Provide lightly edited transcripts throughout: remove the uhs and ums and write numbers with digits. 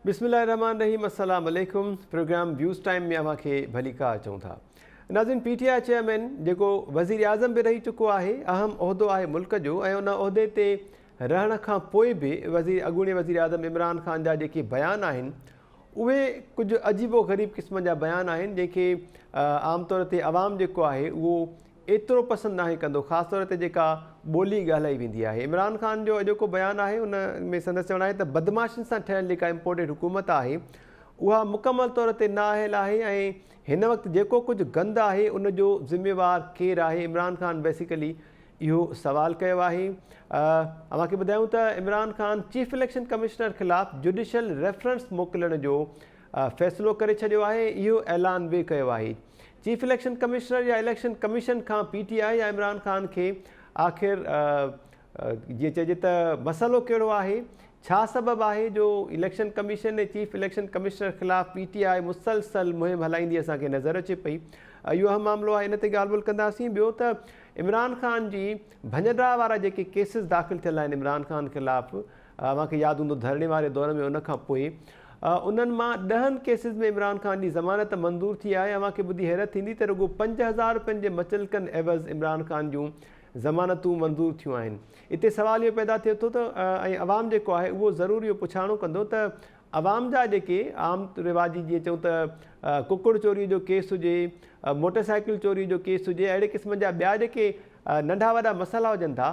बिस्मिल्लाहिर्रहमानिर्रहीम अस्सलाम वालेकुम। प्रोग्राम व्यूज़ टाइम में अव्हांखे भली का अचूं था। नाज़रीन, PTI चेयरमैन जेको वज़ीर आज़म बि रही चुको आहे, अहम उहिदो आहे मुल्क जो, ऐं उन उहिदे ते रहण खां पोइ बि अॻूणे वज़ीर आज़म इमरान ख़ान जा जेके बयान आहिनि उहे कुझु अजीबो ग़रीब क़िस्म जा बयान आहिनि, जंहिंखे आम तौर ते आवाम जेको आहे उहो एतिरो पसंदि नाहे कंदो, ख़ासि तौर ते जेका ॿोली ॻाल्हाई वेंदी आहे। इमरान ख़ान जो अॼोको बयानु आहे, उन में संदसि चवणु आहे त बदमाशियुनि सां ठहियलु जेका इम्पोर्टेड हुकूमत आहे उहा मुकमल तौर ते नाअहल आहे, ऐं हिन वक़्तु जेको कुझु गंद आहे उनजो ज़िम्मेवारु केरु आहे। इमरान ख़ान बेसिकली इहो सुवालु कयो आहे। अव्हांखे ॿुधायूं त Imran Khan chief election commissioner ख़िलाफ़ु जुडिशल रेफरेंस मोकिलण जो फ़ैसिलो करे छॾियो आहे। इहो ऐलान बि कयो आहे। चीफ इलेक्शन कमिश्नर या इलेक्शन कमीशन खां PTI या इमरान ख़ान खे आख़िर जीअं चइजे त मसइलो कहिड़ो आहे, छा सबबु आहे जो इलेक्शन कमीशन ऐं चीफ इलेक्शन कमिश्नर ख़िलाफ़ु PTI मुसलसल मुहिम हलाईंदी असांखे नज़र अचे पई। इहो अहम मामिलो आहे, इन ते ॻाल्हि ॿोल कंदासीं। ॿियो त इमरान ख़ान जी भञडरा वारा जेके केसिस दाख़िल थियल आहिनि इमरान ख़ान ख़िलाफ़ु, अव्हांखे यादि हूंदो धरणे वारे दौर में, उनखां पोइ उन्हनि मां 10 केसिस में इमरान ख़ान जी ज़मानत मंज़ूर थी आहे। अव्हांखे ॿुधी हैरत थींदी त रुॻो 5000 रुपयनि जे मचलकनि एवज़ इमरान ख़ान जूं ज़मानतूं मंज़ूर थियूं आहिनि। हिते सुवालु इहो पैदा थिए थो त ऐं अवाम जेको आहे उहो ज़रूरु इहो पुछाणो कंदो त अवाम जा जेके आम रिवाजी, जीअं चऊं त कुकुड़ चोरी जो केस हुजे, मोटरसाइकिल चोरी जो केस हुजे, अहिड़े क़िस्म जा ॿिया जेके नंढा वॾा मसइला हुजनि था,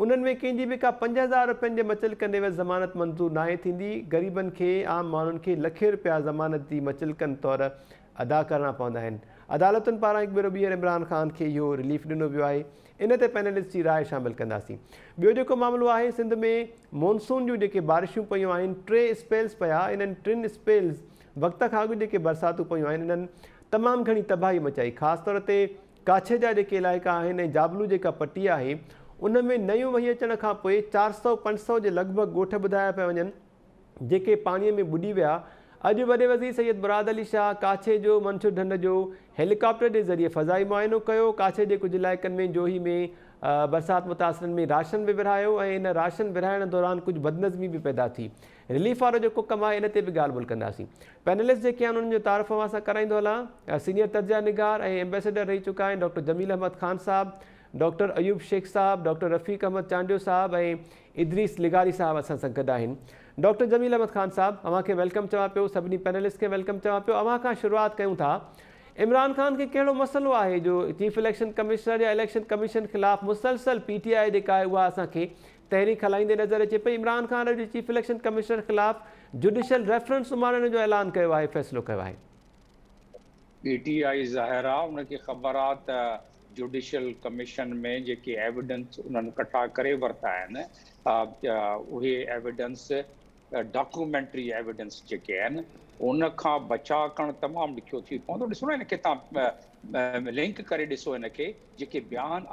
उन्हनि में कंहिंजी बि का 5000 रुपयनि जे मचलकनि एवज़ ज़मानत मंज़ूर नाहे थींदी। ग़रीबनि खे, आम माण्हुनि खे लखे रुपया ज़मानत जी मचलकनि तौरु अदा करणा पवंदा आहिनि। अदालतुनि पारां हिकु भेरो ॿीहर इमरान ख़ान खे इहो रिलीफ ॾिनो वियो आहे। इन ते पैनलिस्ट जी राय शामिलु कंदासीं। ॿियो जेको मामिलो आहे, सिंध में मॉनसून जूं जेके बारिशूं पयूं आहिनि, 3 स्पेल्स पिया, इन्हनि 3 स्पेल्स वक़्त खां अॻु जेके बरसातूं पयूं आहिनि, इन्हनि तमामु घणी तबाही मचाई। ख़ासि तौर ते काछे जा जेके इलाइक़ा आहिनि ऐं जाबलू जेका पटी आहे, उन में नयूं वही अचण खां पोइ 400-500 जे लॻभॻि ॻोठ ॿुधाया पिया वञनि जेके पाणीअ में बुॾी विया। अॼु वॾे वज़ीर सैयद मुराद अली शाह काछे जो, मनसूर ढंढ जो हेलीकॉप्टर जे ज़रिए फ़ज़ाई मुआइनो कयो। काछे जे कुझु इलाइक़नि में, जोही में बरसाति मुतासिरनि में राशन बि विरहायो, ऐं इन राशन विरहाइण दौरान कुझु बदनज़मी बि पैदा थी। रिलीफ वारो जेको कमु आहे, इन ते बि ॻाल्हि ॿोल कंदासीं। पैनलिस्ट जेके आहिनि उन्हनि जो तारीफ़ अवां सां कराईंदो हलां। सीनियर तर्जा निगार ऐं एम्बेसडर रही चुका आहिनि डॉक्टर जमील अहमद ख़ान साहब, डॉक्टर अयूब शेख साहब, डॉक्टर रफ़ीक अहमद चांडियो साहब ऐं इदरीस लिगारी साहब असां सां गॾु आहिनि। डॉक्टर जमील अहमद ख़ान साहब, अव्हांखे वेलकम चवां पियो, सभिनी पैनलिस्ट खे वेलकम चवां पियो। अव्हां खां शुरूआति कयूं था। इमरान ख़ान खे कहिड़ो मसइलो आहे जो चीफ इलेक्शन कमिश्नर या इलेक्शन कमीशन ख़िलाफ़ु मुसलसल PTI जेका आहे उहा असांखे तहरीक हलाईंदे नज़र अचे पई। इमरान ख़ान अॼु चीफ इलेक्शन कमिश्नर ख़िलाफ़ु जुडिशल रेफरेंस उमारण जो ऐलान कयो आहे, फ़ैसिलो कयो आहे। PTI ज़ाहिर आहे उनखे ख़बर आहे त जुडिशल कमीशन में जेके एविडेंस उन्हनि कठा करे वरिता आहिनि, उहे एविडेंस डॉक्यूमेंट्री एविडेंस जेके आहिनि उन खां बचाव करणु तमामु ॾुखियो थी पवंदो। ॾिसो न, हिनखे तव्हां लिंक करे ॾिसो, हिनखे जेके बयान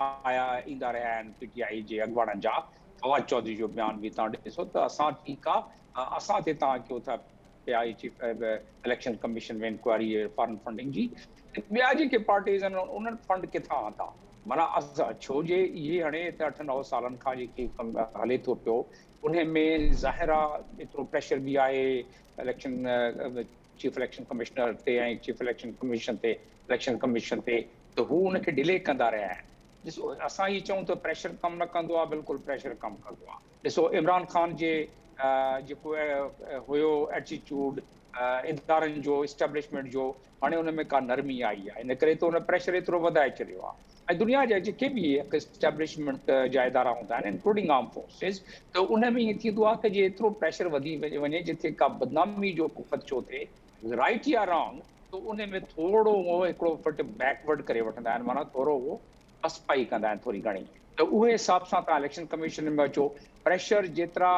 ईंदा रहिया आहिनि PTI जे अॻुवाणनि जा, फवाद चौधरी जो बयान बि तव्हां ॾिसो त असां ठीकु आहे, असां ते तव्हां कयो था PTI चीफ इलेक्शन कमीशन में इंक्वायरी फॉरेन फंडिंग जी। ॿिया जेके पार्टीज़ आहिनि उन्हनि फंड किथां आंदा, माना छो जे इहे हाणे 8-9 सालनि खां जेके हले थो पियो, उन में ज़ाहिर आहे एतिरो प्रेशर बि आहे इलेक्शन चीफ इलेक्शन कमिश्नर ते ऐं चीफ इलेक्शन कमीशन ते, इलेक्शन कमीशन ते, त हू उनखे डिले कंदा रहिया आहिनि। ॾिसो, असां इहे चऊं त प्रेशर कमु न कंदो आहे, बिल्कुलु प्रेशर कमु कंदो आहे। ॾिसो, इमरान ख़ान जे जेको हुयो एटीट्यूड इदारनि जो, इस्टेब्लिशमेंट जो, हाणे हुन में का नरमी आई आहे, इन करे त हुन प्रेशर एतिरो वधाए छॾियो आहे। ऐं दुनिया जा जेके बि इस्टेब्लिशमेंट जा इदारा हूंदा आहिनि, इंक्लूडिंग आर्म फोर्सिस, त उन में ईअं थींदो आहे त जे एतिरो प्रेशर वधी वञे, जिथे का बदनामी जो ख़दशो थिए, राइट या रॉन्ग, त उन में थोरो उहो हिकिड़ो फुट बैकवर्ड करे वठंदा आहिनि, माना थोरो उहो पसपाई कंदा आहिनि थोरी घणी। त उहे हिसाब सां तव्हां इलेक्शन कमीशन में अचो, प्रेशर जेतिरा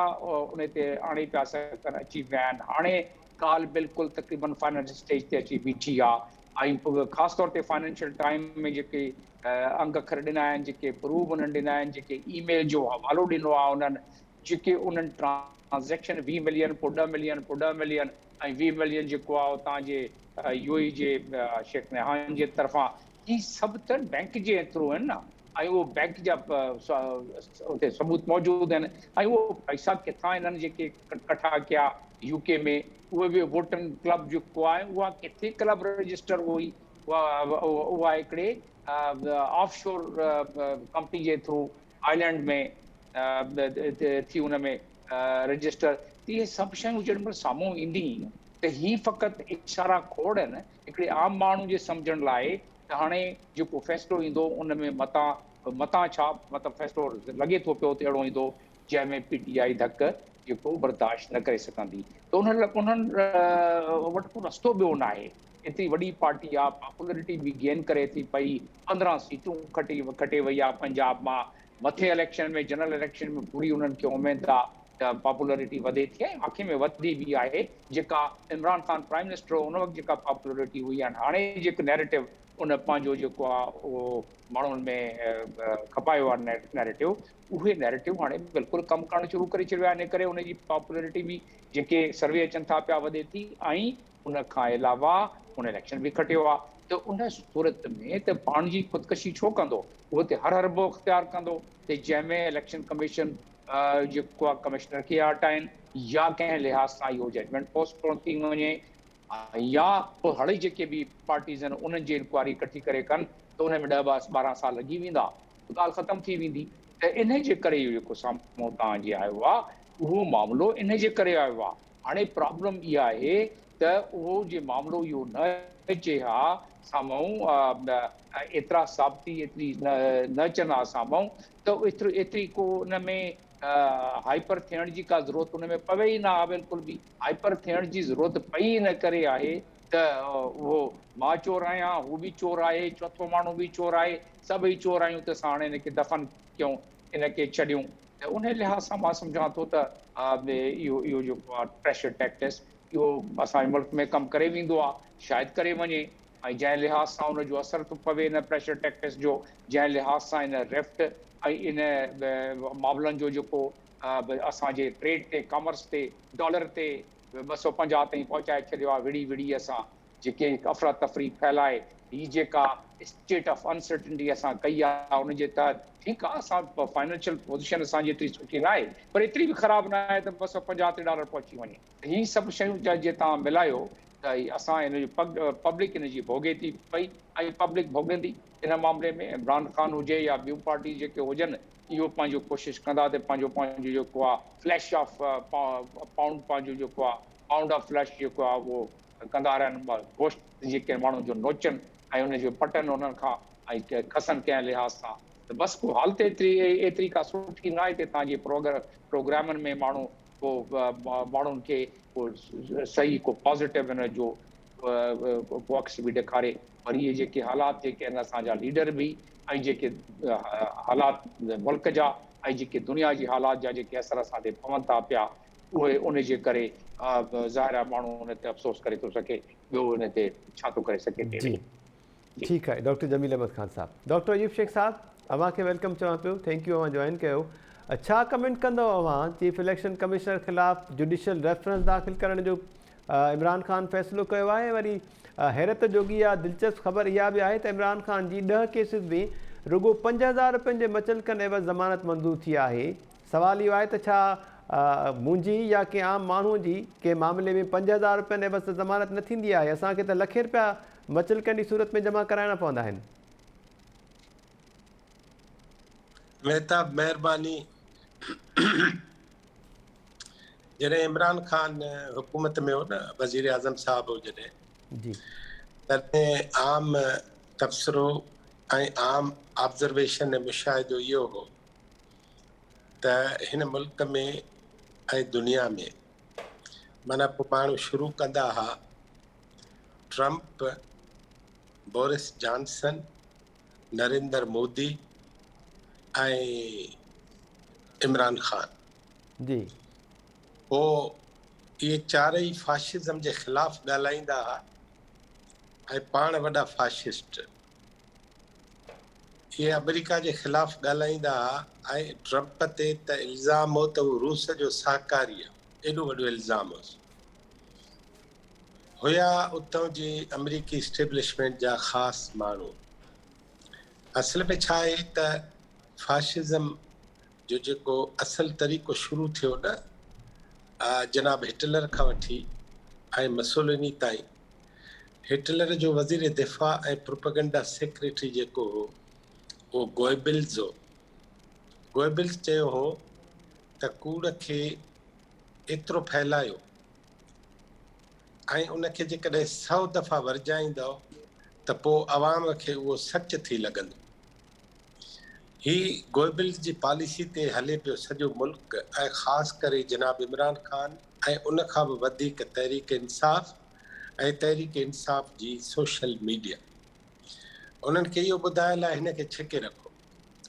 उन ते आणे पिया सघनि अची विया आहिनि। हाणे ॻाल्हि बिल्कुलु तक़रीबन फाइनल स्टेज ते अची बीठी आहे। ऐं ख़ासि तौर ते फाइनेंशियल टाइम में जेके अंग अखर ॾिना आहिनि, जेके प्रूफ उन्हनि ॾिना आहिनि, जेके ईमेल जो हवालो ॾिनो आहे उन्हनि, जेके उन्हनि ट्रांज़ेक्शन 20 मिलियन, पोइ 10 मिलियन, पोइ 10 मिलियन ऐं 20 मिलियन जेको आहे तव्हांजे UAE जे शेख नहान जे तरफ़ां, ही सभु त बैंक जे थ्रू आहिनि न, ऐं उहो बैंक जा उते सबूत मौजूदु आहिनि। ऐं उहो पैसा किथां इन्हनि जेके कठा कया, यूके में उहे बि वोटनि क्लब जेको आहे उहा किथे क्लब रजिस्टर हुई, उहा हिकिड़े ऑफशोर कंपनी जे थ्रू आइलैंड में थी उन में रजिस्टर। त इहे सभु शयूं जेॾी महिल साम्हूं ईंदी त ही फ़क़ति इशारा खोड़ आहिनि हिकिड़े आम माण्हू जे सम्झण लाइ त हाणे जेको फ़ैसिलो ईंदो उन में मतां छा मतिलबु फ़ैसिलो लॻे थो पियो त अहिड़ो ईंदो जंहिंमें PTI धक जेको बर्दाश्त न करे सघंदी। त उन्हनि वटि को रस्तो ॿियो न आहे। एतिरी वॾी पार्टी आहे, पॉपुलरिटी बि गेन करे थी पई, 15 सीटूं खटे वई आहे पंजाब मां। मथे इलेक्शन में जनरल इलेक्शन में पूरी उन्हनि खे उमेद आहे त पॉपुलरिटी वधे थी ऐं आख़िर में वधी बि आहे। जेका इमरान ख़ान प्राइम मिनिस्टर हो उन वक़्तु जेका पॉपुलरिटी हुई ऐं हाणे जेको नैरेटिव उन पंहिंजो जेको आहे उहो माण्हुनि में खपायो आहे नैरेटिव, उहे नैरेटिव हाणे बिल्कुलु कमु करणु शुरू करे छॾियो आहे। इन करे उनजी पॉपुलरिटी बि जेके सर्वे अचनि था पिया वधे थी, ऐं उन खां अलावा उन इलेक्शन बि खटियो आहे। त उन सूरत में त पाण जी ख़ुदकशी छो कंदो? उहो त हर हरबो इख़्तियार कंदो त जंहिंमें इलेक्शन कमीशन जेको आहे कमिश्नर खे हटाइनि या कंहिं लिहाज़ सां इहो जजमेंट पोस्टपोन थी वञे, या पोइ हाणे जेके बि पार्टीज़ आहिनि उन्हनि जी इंक्वायरी इकठी करे कनि त उन में 10-12 साल लॻी वेंदा, ॻाल्हि ख़तमु थी वेंदी। त इन जे करे इहो जेको साम्हूं तव्हांजे आयो आहे उहो मामिलो इन जे करे आयो आहे। हाणे प्रॉब्लम इहा आहे त उहो जे मामिलो इहो न अचे हा साम्हूं, एतिरा साबिती एतिरी न अचनि हा साम्हूं, त एतिरी को उन में हाइपर थियण जी का ज़रूरत उन में पवे ई न आहे। बिल्कुलु बि हाइपर थियण जी ज़रूरत पई इन करे आहे त उहो मां चोर आहियां, हू बि चोर आहे, चोथों माण्हू बि चोर आहे, सभई चोर आहियूं त असां हाणे हिनखे दफ़न कयूं, इनखे छॾियूं। त उन लिहाज़ सां मां सम्झां थो त इहो जेको आहे प्रेशर टैक्टिस इहो असांजे मुल्क में कमु करे वेंदो आहे, शायदि करे वञे। ऐं जंहिं लिहाज़ सां उनजो असरु थो पवे इन प्रेशर टैक्टिस जो, जंहिं लिहाज़ सां इन रिफ्ट ऐं इन मामलनि जो जेको असांजे ट्रेड ते, कॉमर्स ते, डॉलर ते 250 ताईं पहुचाए छॾियो आहे विड़ी विड़ी असां जेके अफ़रा तफ़री फैलाए ही जेका स्टेट ऑफ अनसर्टनिटी असां कई आहे उनजे तहत ठीकु आहे असां फाइनेंशियल पोज़ीशन असांजी एतिरी सुठी न आहे, पर एतिरी बि ख़राबु न आहे त 250 ते डॉलर पहुची वञे। ही सभु शयूं जे तव्हां मिलायो त असां इन जो पब्लिक इन जी भोगे थी पई ऐं पब्लिक भोगंदी इन मामले में। इमरान ख़ान हुजे या ॿियूं पार्टी जेके हुजनि, इहो पंहिंजो कोशिशि कंदा त पंहिंजो जेको आहे फ्लैश ऑफ पाउंड, पंहिंजो जेको आहे पाउंड ऑफ फ्लैश जेको आहे उहो कंदा रहनि, गोश्त जेके माण्हुनि जो नोचनि ऐं उनजो पटनि उन्हनि खां ऐं खसनि कंहिं लिहाज़ सां। त बसि को हालत एतिरी का सुठी न आहे त तव्हांजे प्रोग्रामनि में माण्हू को माण्हुनि खे को सही को पॉज़िटिव इन जो बॉक्स बि ॾेखारे। पर इहे जेके हालात जेके आहिनि असांजा लीडर बि ऐं जेके हालात मुल्क जा ऐं जेके दुनिया जी हालात जा जेके असर असां ते पवनि था पिया, उहे उन जे करे ज़ाहिर आहे माण्हू उन ते अफ़सोस करे थो सघे, ॿियो उन ते छा थो करे सघे। जी ठीकु आहे डॉक्टर जमील अहमद ख़ान साहब। डॉक्टर अयूब शेख साहब अव्हांखे वेलकम चवां पियो, थैंक यू अव्हां जॉइन कयो। छा कमेंट कंदव अव्हां चीफ इलेक्शन कमिश्नर ख़िलाफ़ु जुडिशियल रेफरेंस दाख़िल करण जो इमरान ख़ान फ़ैसिलो कयो आहे? वरी हैरत जोगी आहे, दिलचस्प ख़बर इहा बि आहे त इमरान ख़ान जी 10 केसिस में रुगो 5000 रुपयनि जे मचलकनि एवज़ ज़मानत मंज़ूर थी आहे। सवाल इहो आहे त छा मुंहिंजी या कंहिं आम माण्हूअ जी कंहिं मामले में 5000 रुपयनि एवज़ ज़मानत न थींदी आहे? असांखे त लखे रुपया मचलकनि जी सूरत में जमा कराइणा पवंदा आहिनि। मेहताब महिरबानी, जॾहिं इमरान ख़ान हुकूमत में हो न, वज़ीर आज़म साहब हो जॾहिं, जी तॾहिं आम तबसरो ऐं आम ऑब्ज़र्वेशन ऐं मुशाहिदो इहो हो त हिन मुल्क में ऐं दुनिया में माना पोइ माण्हू शुरू कंदा हुआ Trump, Boris Johnson, Narendra Modi ऐं इमरान ख़ान। जी पोइ इहे चारई फाशिज़म जे ख़िलाफ़ु ॻाल्हाईंदा हुआ ऐं पाण वॾा फाशिस्ट। इहे अमेरिका जे ख़िलाफ़ु ॻाल्हाईंदा हुआ ऐं ट्रंप ते त इल्ज़ाम हो त हू रूस जो सहकारी आहे, एॾो वॾो इल्ज़ाम हुया उतां जी अमेरिकी इस्टेब्लिशमेंट जा ख़ासि माण्हू। असल में छा आहे त फाशिज़म जो जेको असल तरीक़ो शुरू थियो न, जनाब हिटलर खां वठी ऐं मसोलिनी ताईं हिटलर जो वज़ीर दिफ़ा ऐं प्रोपेगेंडा सेक्रेटरी जेको हो उहो गोएबिल्स हो। गोएबिल्स चयो हो त कूड़ खे एतिरो फैलायो ऐं उनखे जेकॾहिं 100 दफ़ा वरजाईंदव त पोइ अवाम खे उहो सच थी लॻंदो। ही गोएबिल्स जी पॉलिसी ते हले पियो सॼो मुल्क ऐं ख़ासि करे जनाब इमरान ख़ान ऐं उन खां बि वधीक तहरीक इंसाफ़ ऐं तहरीक इंसाफ़ जी सोशल मीडिया। उन्हनि खे इहो ॿुधाइण लाइ हिन खे छिके रखो,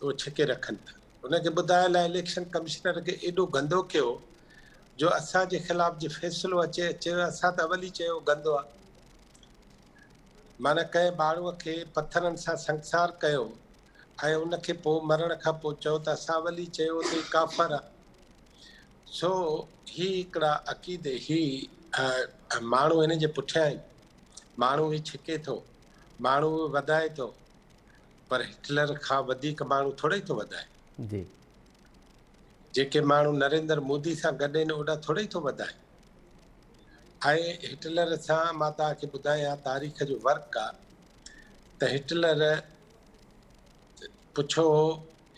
उहो छिके रखनि था। उनखे ॿुधाइण लाइ इलेक्शन कमिश्नर खे एॾो गंदो कयो जो असांजे ख़िलाफ़ जो फ़ैसिलो अचे चयो असां त अवली चयो गंदो आहे। माना कंहिं माण्हूअ खे पथरनि सां संसार कयो ऐं उनखे पोइ मरण खां पोइ चयो त असां अवली चयो त काफ़र आहे। सो ही हिकिड़ा अक़ीदे ही माण्हू हिन जे पुठियां आहिनि। माण्हू ही छिके थो, माण्हू वधाए थो, पर हिटलर खां वधीक माण्हू थोरे ई थो वधाए। जी जेके माण्हू नरेंद्र मोदी सां गॾु आहिनि ओॾा थोरे ई थो वधाए। ऐं हिटलर सां मां तव्हांखे ॿुधायां तारीख़ जो वर्क आहे त हिटलर पुछो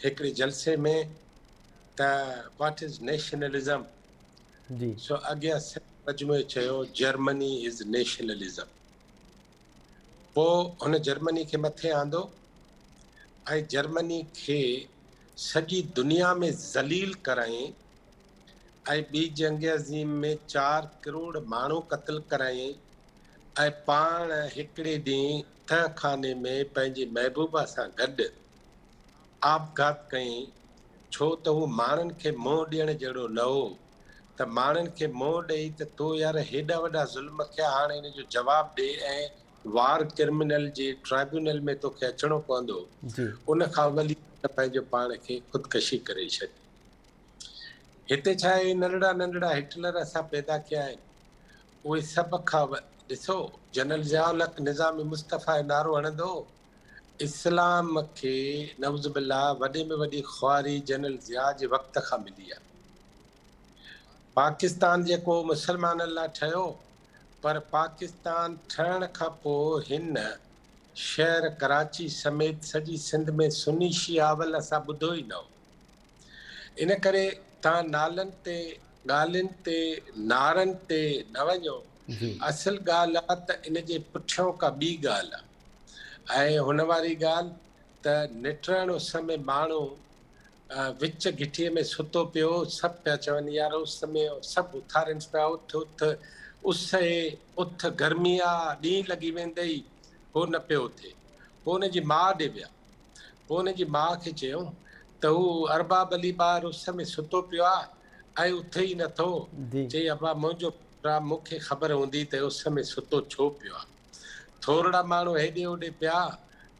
हिकिड़े जलसे में त व्हाट इज़ नेशनलिज़म, जी सो अॻियां मजमूए चयो जर्मनी इज़ नेशनलिज़म। पोइ हुन जर्मनी खे मथे आंदो ऐं जर्मनी खे सॼी दुनिया में ज़लील करायईं ऐं ॿी जंग अज़ीम में 4 करोड़ माण्हू क़त्ल करायईं ऐं पाण हिकिड़े ॾींहुं तहखाने में पंहिंजे महबूबा सां गॾु आपघात कयईं, छो त हू माण्हुनि खे मोह ॾियण जहिड़ो न हो। त माण्हुनि खे मोह ॾेई त तो यार हेॾा वॾा ज़ुल्म कया, हाणे हिन जो जवाबु ॾे ऐं वार क्रिमिनल जे ट्राइब्यूनल में तोखे अचिणो पवंदो। जी उन खां वली पंहिंजो पाण खे ख़ुदकशी करे छॾी। हिते छा आहे, नंढड़ा नंढड़ा हिटलर असां पैदा कया आहिनि, उहे सभ खां ॾिसो जनरल ज़ियाउल हक़ निज़ाम मुस्तफ़ा जो नारो हणंदो इस्लाम खे नवज़ बिल्ला वॾे में वॾी ख़्वारी जनरल ज़िया जे वक़्त खां मिली आहे। पाकिस्तान जेको मुसलमाननि लाइ ठहियो, पर पाकिस्तान ठहण खां पोइ हिन शहर कराची समेत सॼी सिंध में सुनी शिया अवल असां ॿुधो ई न हो। इन करे तव्हां नालनि ते ॻाल्हियुनि ते नारनि ते न वञो। जी असल ॻाल्हि आहे त इन जे पुठियों का ॿी ॻाल्हि आहे। ऐं हुन वारी ॻाल्हि त निटण उस में माण्हू विच घिटीअ में सुतो पियो, सभु पिया चवनि यार उस में सभु उथारनि पिया उथ उथ, उस उथ गर्मी आहे, ॾींहुं लॻी वेंदई, हो न पियो थिए। पोइ हुनजी माउ ॾे विया, पोइ हुनजी माउ खे चयूं त हू अरबाब अली ॿार उस में सुतो पियो आहे ऐं उथे ई नथो। जी चई अबा मुंहिंजो मूंखे ख़बर हूंदी त उस में सुतो छो पियो आहे। थोरा माण्हू हेॾे होॾे पिया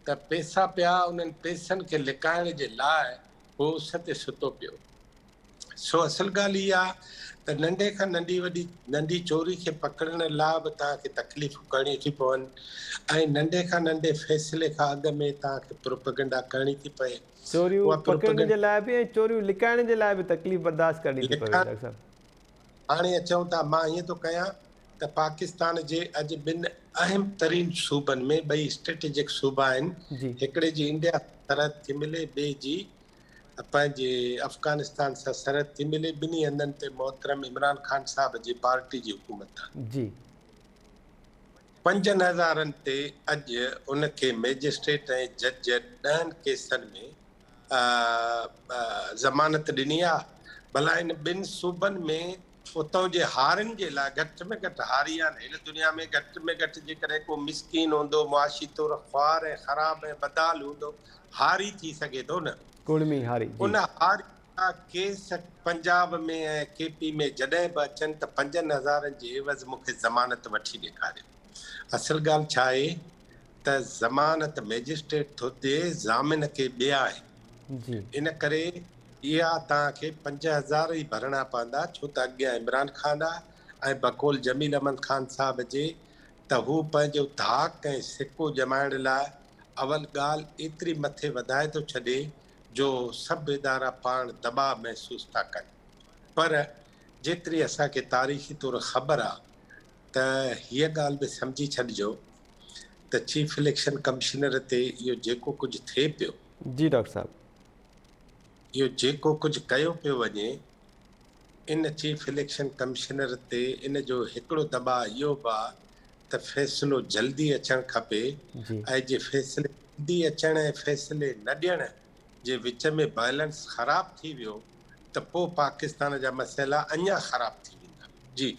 त पैसा पिया, उन्हनि पैसनि खे लिकाइण जे लाइ उहो उस ते सुतो पियो। सो असल ॻाल्हि इहा आहे त नंढे खां नंढी चोरी खे पकड़ण लाइ बि तव्हांखे तकलीफ़ूं करणियूं थी पवनि ऐं नंढे खां नंढे फ़ैसिले खां अॻु में तव्हांखे प्रोपेगेंडा करणी थी पए। चोरियूं उहा पकड़ण जे प्रोपेगेंडा लाइ बि ऐं चोरियूं लिकाइण जे लाइ बि तकलीफ़ बर्दाश्त करणी थी पवे डॉक्टर साहब। हाणे अचूं था, मां ईअं थो कयां त पाकिस्तान जे अॼु ॿिनि अहम तरीन सूबनि में, ॿई स्ट्रेटेजिक सूबा आहिनि, जी हिकिड़े जी इंडिया सरहद थी मिले, ॿिए जी पंहिंजे अफ़गानिस्तान सां सरहद थी मिले। ॿिन्ही हंधनि ते मोहतरम इमरान ख़ान साहब जी पार्टी जी हुकूमत आहे। जी 5000 ते अॼु उनखे मैजिस्ट्रेट ऐं जज 10 केसनि में ज़मानत ॾिनी आहे। भला इन ॿिनि सूबनि में उतां जे हारियुनि जे लाइ घटि में घटि हारी आहिनि। हिन दुनिया में घटि में घटि जेकॾहिं को मिसकीन हूंदो, मुआशी तौरु ख़्वार ऐं ख़राब ऐं बदाल हूंदो, हारी थी सघे थो न। कुड़मी हारी जी उन हारी केस पंजाब में ऐं केपी में जॾहिं बि अचनि त 5000 जे एवज़ मूंखे ज़मानत वठी ॾेखारियो। असल ॻाल्हि छा आहे त ज़मानत मैजिस्ट्रेट थो ॾिए, ज़ामिन खे ॿिया आहे। जी इन करे इहा तव्हांखे 5000 ई भरणा पवंदा, छो त अॻियां इमरान ख़ान आहे ऐं बकौल जमील अहमद ख़ान साहब जे त हू पंहिंजो धाक ऐं सिको जमाइण लाइ अवल ॻाल्हि एतिरी मथे वधाए थो छॾे जो सभु इदारा पाण दॿाउ महसूस था कनि। पर जेतिरी असांखे तारीख़ी तौरु ख़बर आहे त हीअ ॻाल्हि बि सम्झी छॾिजो त चीफ इलेक्शन कमिश्नर ते इहो जेको कुझु थिए पियो, जी डॉक्टर साहब। इहो जेको कुझु कयो पियो वञे, इन चीफ इलेक्शन कमिश्नर ते इन जो हिकिड़ो दॿाउ इहो बि आहे त फ़ैसिलो जल्दी अचणु खपे, जी ऐं जे फ़ैसिले जल्दी अचण ऐं फ़ैसिले न ॾियण जे विच में बैलेंस ख़राब थी वियो त पोइ पाकिस्तान जा मसइला अञा ख़राब थी वेंदा। जी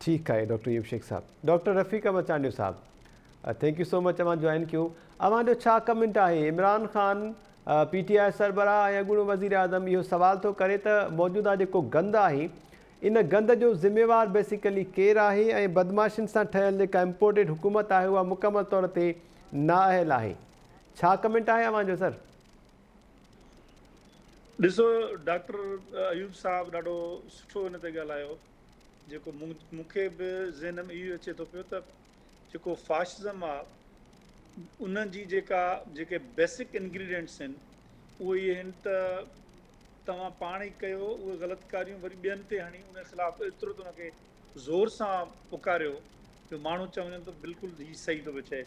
ठीकु आहे डॉक्टर अयूब शेख साहब। डॉक्टर रफ़ीक मचांडियो साहब, थैंक यू सो मच अवां जॉइन कयो। अवांजो छा कमेंट आहे? इमरान ख़ान PTI सरबराह ऐं अॻूणो वज़ीर आज़म इहो सवाल थो करे त मौजूदा जेको गंद आहे, इन गंद जो ज़िम्मेवार बेसिकली केरु आहे ऐं बदमाशियुनि सां ठहियल जेका इम्पोर्टेड हुकूमत आहे उहा मुकमल तौर ते नाअहल आहे। छा कमेंट आहे अवांजो सर? ॾिसो डॉक्टर अयूब साहब ॾाढो सुठो हिन ते ॻाल्हायो, जेको मूंखे बि ज़हन में इहो अचे थो पियो त जेको फाशिज़म आहे उन जी जेके बेसिक इंग्रीडियंट्स आहिनि उहे इहे आहिनि त तव्हां पाण ई कयो उहे ग़लति कारियूं वरी ॿियनि ते हणी उन ख़िलाफ़ु एतिरो त उनखे ज़ोर सां पुकारियो जो माण्हू चवनि त बिल्कुलु हीउ सही थो चए।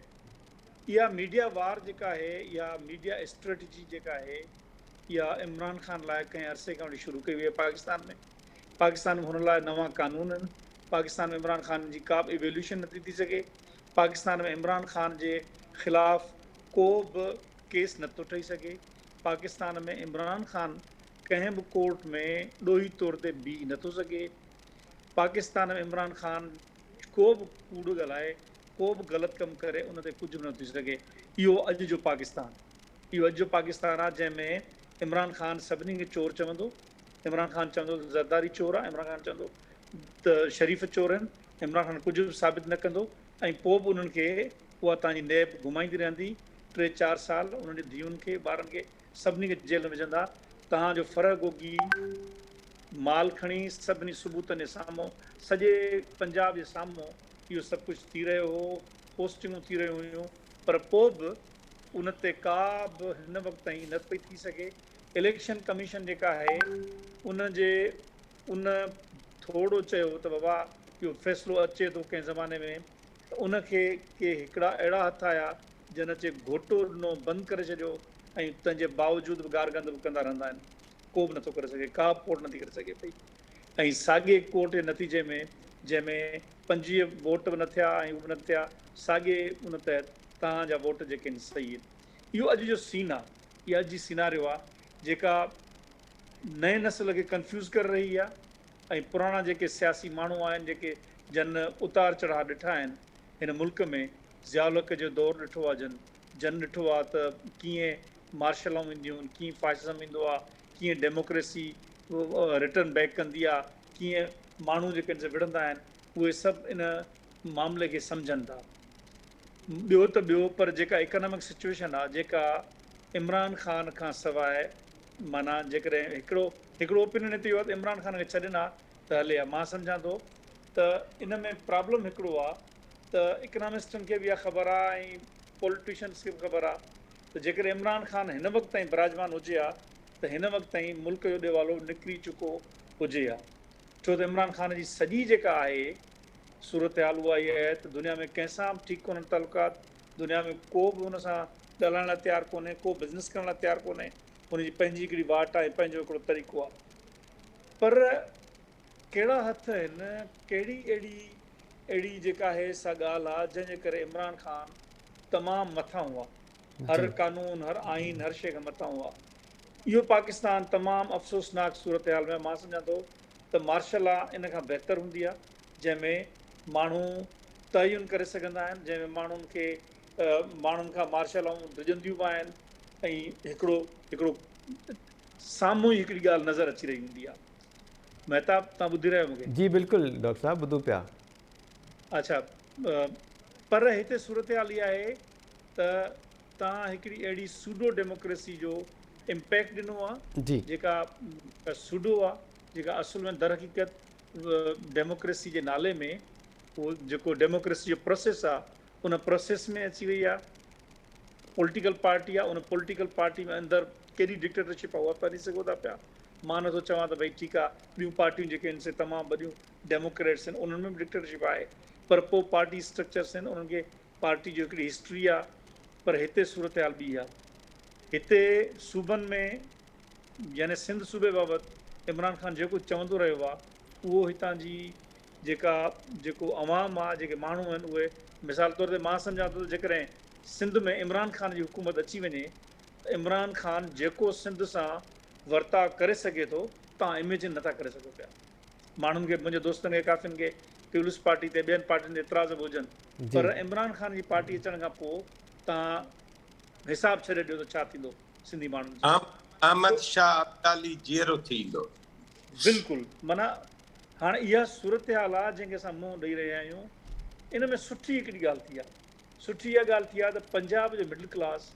इहा मीडिया वार जेका आहे या मीडिया स्ट्रेटजी जेका आहे या इमरान ख़ान लाइ कंहिं अरसे खां वठी शुरू कई वई आहे पाकिस्तान में हुन लाइ नवां कानून आहिनि। पाकिस्तान में इमरान ख़ान जी का बि इवेल्यूशन नथी थी सघे। पाकिस्तान में इमरान ख़ान जे ख़िलाफ़ को बि केस नथो ठही सघे। पाकिस्तान में इमरान ख़ान कंहिं बि कोर्ट में ॾोही तौर ते बीह नथो सघे। पाकिस्तान में इमरान ख़ान को बि कूड़ ॻाल्हाए, को बि ग़लति कमु करे, उन ते कुझु बि न थी सघे। इहो अॼु जो पाकिस्तान आहे जंहिंमें इमरान ख़ान सभिनी खे चोर चवंदो। इमरान ख़ान चवंदो त ज़रदारी चोर आहे, इमरान ख़ान चवंदो त शरीफ़ चोर आहिनि। इमरान ख़ान कुझु बि साबित न कंदो ऐं पोइ बि उन्हनि खे उहा तव्हांजी नेब घुमाईंदी रहंदी। 3-4 साल उन्हनि जी धीउनि खे, ॿारनि खे सभिनी खे जेल में विझंदा। तव्हांजो फ़र्क़ु गोगी माल खणी सभिनी सबूतनि जे साम्हूं, सॼे पंजाब जे साम्हूं इहो सभु कुझु थी रहियो हो, पोस्टिंगूं थी रहियूं हुयूं, पर पोइ बि उन ते का बि हिन वक़्त ताईं न पई थी सघे। इलेक्शन कमीशन जेका आहे उन थोरो चयो त बाबा इहो फ़ैसिलो अचे थो कंहिं ज़माने में, त उनखे के हिकिड़ा अहिड़ा हथ आया जिन चे घोटो ॾिनो, बंदि करे छॾियो ऐं तंहिंजे बावजूदि बि गारगंद बि कंदा रहंदा आहिनि। को बि नथो करे सघे, का बि कोर्ट नथी करे सघे पई। ऐं साॻिए कोर्ट जे नतीजे में जंहिंमें 25 वोट बि न थिया ऐं उहे बि न थिया, साॻिए उन तहत तव्हांजा वोट जेके आहिनि सही आहिनि। इहो अॼु जो सीन आहे, इहा अॼु जी सिनारियो आहे जेका नए नस्ल खे कंफ्यूज़ करे रही आहे। ऐं पुराणा जेके सियासी माण्हू आहिनि, जेके जन उतार चढ़ाव ॾिठा आहिनि हिन मुल्क में, ज़ियाउल जो दौरु ॾिठो आहे, जन ॾिठो आहे त कीअं मार्शल लॉ ईंदियूं आहिनि, कीअं फाशिज़म ईंदो आहे, कीअं डेमोक्रेसी रिटर्न बैक कंदी आहे, कीअं माण्हू जेके विढ़ंदा आहिनि, उहे सभु इन मामले खे सम्झनि था। ॿियो त ॿियो, पर जेका इकनॉमिक सिचुएशन आहे, जेका इमरान ख़ान खां सवाइ माना जेकॾहिं हिकिड़ो ओपिनियन हिते इहो आहे त इमरान ख़ान खे छॾनि हा त हले हा। मां सम्झां थो त इन में प्रॉब्लम हिकिड़ो आहे त इकनॉमिस्टनि खे बि इहा ख़बर आहे ऐं पॉलिटिशियन्स खे बि ख़बर आहे त जेकॾहिं इमरान ख़ान हिन वक़्त ताईं विराजमान हुजे हा त हिन वक़्त ताईं मुल्क जो ॾेवालो निकिरी चुको हुजे हा। छो त इमरान ख़ान जी सॼी जेका आहे सूरत हाल उहा इहा आहे त दुनिया में कंहिंसां बि ठीकु कोन्हनि तालुकात, दुनिया में को बि हुन सां ॻाल्हाइण लाइ तयारु कोन्हे, को बिज़नेस करण लाइ तयारु कोन्हे। हुनजी पंहिंजी हिकिड़ी वाट आहे, पंहिंजो हिकिड़ो तरीक़ो आहे। पर कहिड़ा हथ आहिनि, कहिड़ी अहिड़ी जेका आहे सा ॻाल्हि आहे जंहिंजे करे इमरान ख़ान तमामु मथां हुआ, हर कानून, हर आइन, हर शइ खां मथां हुआ। इहो पाकिस्तान तमामु अफ़सोसनाक सूरत हाल में। मां सम्झां थो त मार्शल लॉ इन खां बहितर हूंदी आहे, जंहिंमें माण्हू तयन करे सघंदा आहिनि, जंहिंमें माण्हुनि खां मार्शल लॉ डिॼंदियूं बि आहिनि ऐं हिकिड़ो साम्हूं ई हिकिड़ी ॻाल्हि नज़र अची रही हूंदी आहे। महताब, तव्हां ॿुधी रहियो मूंखे? जी बिल्कुलु डॉक्टर साहब, ॿुधूं पिया। अच्छा, पर हिते सूरत हाल इहा आहे त तव्हां हिकिड़ी अहिड़ी सूडो डेमोक्रेसी जो इम्पैक्ट ॾिनो आहे, जेका सूडो आहे, जेका असुल में दर हक़ीक़त डेमोक्रेसी जे नाले में उहो जेको डेमोक्रेसी जो प्रोसेस आहे, उन प्रोसेस में अची वई आहे। पॉलिटिकल पार्टी आहे, उन पॉलिटिकल पार्टी में अंदरि केॾी डिक्टेटरशिप आहे उहा पढ़ी सघो था पिया। मां नथो चवां त भई ठीकु आहे ॿियूं पार्टियूं जेके आहिनि से तमामु वॾियूं डेमोक्रेट्स आहिनि उन्हनि में बि डिक्टेटरशिप आहे, पर पोइ पार्टी स्ट्रक्चर्स आहिनि उन्हनि खे पार्टी जो हिकिड़ी हिस्ट्री आहे। पर हिते सूरत हाल ॿी आहे। हिते सूबनि में यानी सिंध सूबे बाबति इमरान ख़ान जेको चवंदो रहियो आहे उहो हितां जी जेको अवाम आहे, जेके माण्हू आहिनि, उहे मिसाल तौर ते मां सम्झां थो जेकॾहिं सिंध में इमरान ख़ान जी हुकूमत अची वञे त इमरान ख़ान जेको सिंध सां वर्ताव करे सघे थो तव्हां इमेजिन नथा करे सघो पिया। माण्हुनि खे, मुंहिंजे दोस्तनि खे काफ़ियुनि खे पीपुल्स पार्टी ते ॿियनि पार्टियुनि ते एतिराज़ बि हुजनि, पर इमरान ख़ान जी पार्टी अचण खां पोइ तव्हां हिसाब छॾे ॾियो त छा थींदो सिंधी माण्हुनि जो। अहमद शाह अब्दाली जीअरो थींदो। बिल्कुलु, माना हाणे इहा सूरत हाल आहे जंहिंखे असां मुंहुं ॾेई रहिया आहियूं। इन में सुठी हिकिड़ी ॻाल्हि थी आहे, सुठी इहा ॻाल्हि थी आहे त पंजाब जो मिडिल क्लास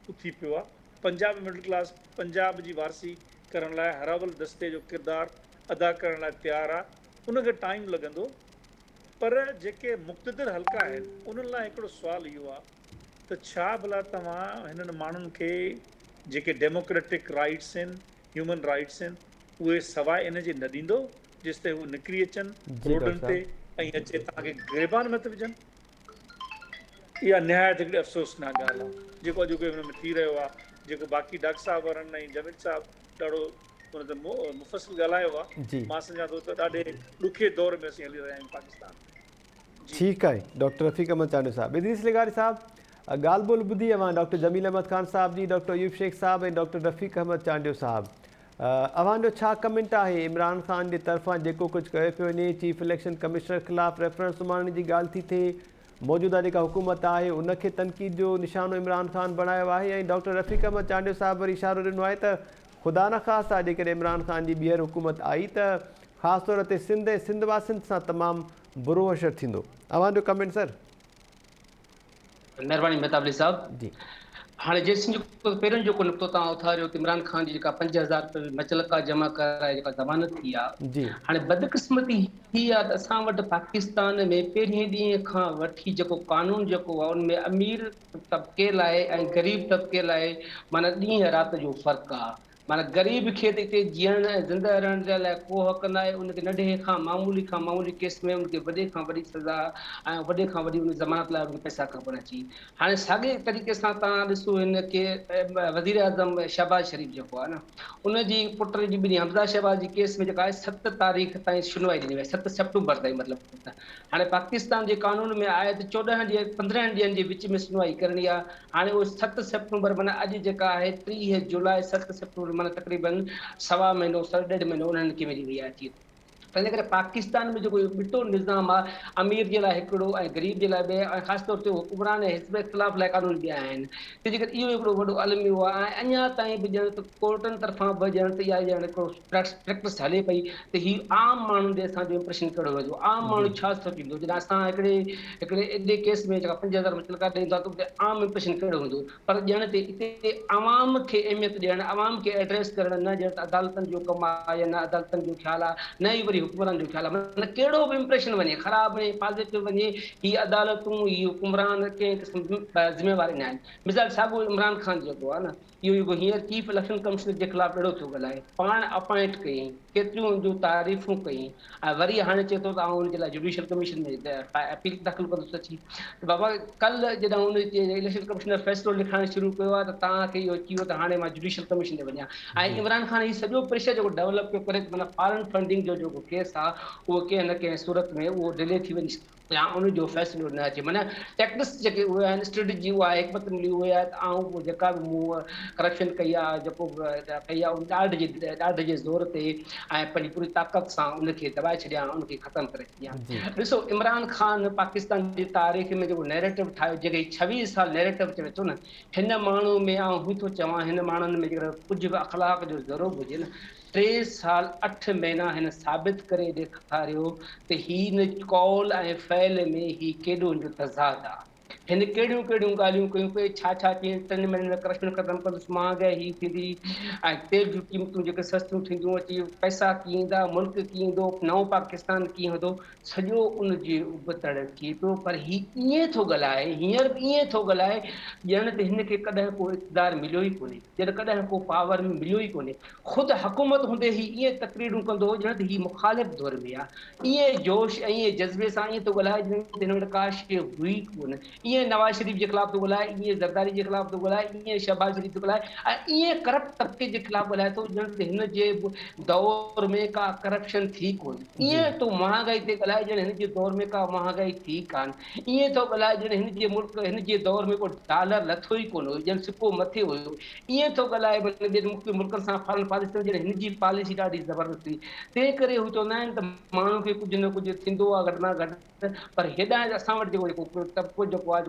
उथी पियो आहे। पंजाब मिडिल क्लास पंजाब जी वारसी करण लाइ हरावल दस्ते जो किरदारु अदा करण लाइ तयारु आहे। उनखे टाइम लॻंदो, पर जेके मुक़्तदिर हल्का आहिनि उन्हनि लाइ हिकिड़ो सुवालु इहो आहे त छा भला तव्हां हिननि माण्हुनि खे जेके डेमोक्रेटिक राइट्स आहिनि, ह्यूमन राइट्स आहिनि, उहे सवाइ इन जे न ॾींदो जेसिताईं हू निकिरी अचनि रोडनि ते ऐं अचे तव्हांखे गिरबान में त विझनि। इहा निहायत हिकिड़ी अफ़सोसनाक ॻाल्हि आहे जेको अॼोके हुन में थी रहियो आहे, जेको बाक़ी डॉक्टर साहब वारनि ऐं जमील साहब ॾाढो हुन ते मुफ़सिल ॻाल्हायो आहे। मां सम्झां थो त ॾाढे ॾुखे दौर में असीं हली रहिया आहियूं पाकिस्तान। ठीकु आहे डॉक्टर रफ़ीक अहमद चांडियो साहब। इदरीस लिगारी साहब, ॻाल्हि ॿोल ॿुधी अवां डॉक्टर जमील अहमद ख़ान साहब जी, डॉक्टर अयूब शेख साहब ऐं डॉक्टर रफ़ीक अहमद चांडियो साहब, अवांजो छा कमेंट आहे इमरान ख़ान जे तरफ़ां जेको कुझु कयो पियो वञे, चीफ इलेक्शन कमिश्नर ख़िलाफ़ु रेफरेंस सुम्हारण जी ॻाल्हि थी थिए, मौजूदा जेका हुकूमत आहे उनखे तनक़ीद जो निशानो इमरान ख़ान बणायो आहे, ऐं डॉक्टर रफ़ीक अहमद चांडियो साहब वरी इशारो ॾिनो आहे त ख़ुदा न ख़ासि आहे जेकॾहिं इमरान ख़ान जी ॿीहर हुकूमत आई त ख़ासि तौर ते सिंध ऐं सिंध वासियुनि सां तमामु बुरो असरु थींदो। अवांजो कमेंट सर। महिरबानी मेहताब अली साहब। जी, हाणे जेसिन जेको पहिरियों जेको नुक़्तो तव्हां उथारियो त इमरान ख़ान जी जेका 5000 मचलका जमा कराए जेका ज़मानत थी आहे, जी, हाणे बदकिस्मती हीअ आहे त असां वटि पाकिस्तान में पहिरें ॾींहं खां वठी जेको कानून जेको आहे उनमें अमीर तबिके लाइ ऐं ग़रीब तबिके लाइ माना ॾींहं राति जो फ़र्क़ु आहे। माना ग़रीब खे त हिते जीअण ऐं ज़िंदह रहण जे लाइ को हक़ न आहे, उनखे नंढे खां मामूली केस में उनखे वॾे खां वॾी सज़ा ऐं वॾे खां वॾी उन ज़मानत लाइ उनखे पैसा खपनि अची। हाणे साॻे तरीक़े सां तव्हां ॾिसो हिनखे वज़ीर आज़म शहबाज़ शरीफ़ जेको आहे न, उनजी पुट जी ॿिनी हमज़ा शहबाज़ जी केस में जेका आहे 7 तारीख़ ताईं सुनवाई ॾिनी वई, 7 सेप्टेम्बर ताईं मतिलबु। हाणे पाकिस्तान जे कानून में आहे त 14 ॾींहं 15 ॾींहंनि जे विच में सुनवाई करणी आहे। हाणे उहो 7 सेप्टेम्बर माना अॼु जेका आहे 30 जुलाई 7 सेप्टेम्बर माना तक़रीबन सवा महीनो 1.5 महीनो उन्हनि खे मिली वई आहे। तंहिंजे करे पाकिस्तान में जेको ॿिटो निज़ाम आहे, अमीर जे लाइ हिकिड़ो ऐं ग़रीब जे लाइ ॿिए, ऐं ख़ासि तौर ते हुकुमरान ऐं हिज़्ब इख़्तिलाफ़ लाइ कानून ॿिया आहिनि। तंहिंजे करे इहो हिकिड़ो वॾो अलमियो आहे। ऐं अञा ताईं बि ॼण त कोर्टनि तरफ़ां बि ॼण त इहा ॼण हिकिड़ो प्रैक्टिस हले पई त हीउ आम माण्हुनि ते असांजो इंप्रेशन कहिड़ो वञो, आम माण्हू छा सोचींदो जॾहिं असां हिकिड़े एॾे केस में जेका 5000 मुचलका ॾेयूं था त उते आम इंप्रेशन कहिड़ो हूंदो। पर ॼण ते हिते आवाम खे अहमियत ॾियणु, आवाम खे एड्रेस करणु न ॼण त अदालतनि जो कमु आहे या न अदालतनि जो ख़्यालु आहे, न ई वरी हुकुमरान जो ख़्यालु आहे। माना कहिड़ो बि इंप्रेशन वञे, ख़राबु वञे पॉज़िटिव वञे, हीअ अदालतूं हीअ हुकुमरान कंहिं क़िस्म ज़िम्मेवारी न आहिनि। मिसाल साॻियो इमरान ख़ान जेको आहे न, इहो हींअर चीफ इलेक्शन कमिश्नर जे ख़िलाफ़ु अहिड़ो थियो ॻाल्हाए, पाण अपॉइंट कयईं, केतिरियूं हुनजूं तारीफ़ूं कयईं, ऐं वरी हाणे चए थो त आउं हुनजे लाइ जुडिशियल कमीशन में अपील दाख़िल कंदुसि अची। बाबा कल्ह जॾहिं हुन इलेक्शन कमिश्नर फ़ैसिलो लिखाइणु शुरू कयो आहे त तव्हांखे इहो अची वियो त हाणे मां जुडिशियल कमीशन ते वञा। ऐं इमरान ख़ान हीउ सॼो प्रेशर जेको डेवलप पियो करे, माना फॉरेन फंडिंग जो जेको केस आहे उहो कंहिं न कंहिं सूरत में उहो डिले थी वञे या उनजो फ़ैसिलो न अचे। माना टैक्टिस जेके उहे आहिनि, स्ट्रेटजी उहा आहे, हिकमत मिली उहे आहे त उहो जेका बि मूं करप्शन कई आहे, जेको कई आहे उन ॾाढ जे ज़ोर ते ऐं पंहिंजी पूरी ताक़त सां उनखे दॿाए छॾिया, उनखे ख़तमु करे छॾिया। ॾिसो इमरान ख़ान पाकिस्तान जी तारीख़ में जेको नैरेटिव ठाहियो, जेके 26 साल नैरेटिव चवे थो न, हिन माण्हू में आउं थो चवां, हिन माण्हुनि में जेकर कुझु बि अख़लाक जो ज़रो बि हुजे न, 3 साल 8 महीना हिन साबित करे ॾेखारियो त हिन कौल ऐं फ़ैल में ही केॾो तज़ाद आहे। हिन कहिड़ियूं कहिड़ियूं ॻाल्हियूं कयूं पे, छा छा चई 3 महीननि में करप्शन ख़तमु कंदुसि, महांगाई थींदी ऐं तेल जूं क़ीमतूं जेके सस्तियूं थींदियूं, अची पैसा कीअं ईंदा, मुल्क कीअं ईंदो, नओं पाकिस्तान कीअं हूंदो, सॼो उन जे उबतड़ अचे पियो। पर हीउ ईअं थो ॻाल्हाए, हींअर बि ईअं थो ॻाल्हाए ॼण त हिन खे कॾहिं को इक़्तिदार मिलियो ई कोन्हे, ॼण कॾहिं को पावर मिलियो ई कोन्हे। ख़ुदि हुकूमत हूंदे ही ईअं तक़रीरूं कंदो हो ॼण त हीउ मुख़ालिफ़ दौर में आहे। ईअं जोश ऐं ईअं जज़्बे सां ईअं थो ॻाल्हाए ॼण त हिन वटि का शइ हुई कोन। ईअं नवाज़ शरीफ़ जे ख़िलाफ़ थो ॻाल्हाए, ईअं ज़रदारी जे ख़िलाफ़ थो ॻाल्हाए, ईअं शहबाज शरीफ़ थो ॻाल्हाए, ऐं ईअं करप्ट तबिके जे ख़िलाफ़ ॻाल्हाए थो ॼण त हिन जे दौर में का करप्शन थी कोन्हे। जी ईअं तो महांगाई ते ॻाल्हाए ॼण हिन जे दौर में का महांगाई थी कान। ईअं थो ॻाल्हाए ॼण हिन जे मुल्क, हिन जे दौर में को डॉलर लथो ई कोन हुयो, ॼण सिको मथे हुयो। ईअं थो ॻाल्हाए ॿियनि मुल्कनि सां फॉरेन पॉलिसी ॼण हिन जी पॉलिसी ॾाढी ज़बरदस्त हुई। तंहिं करे हू चवंदा आहिनि त माण्हू खे कुझु न कुझु थींदो आहे घटि में घटि, पर हेॾां असां वटि जेको तबिको जेको आहे,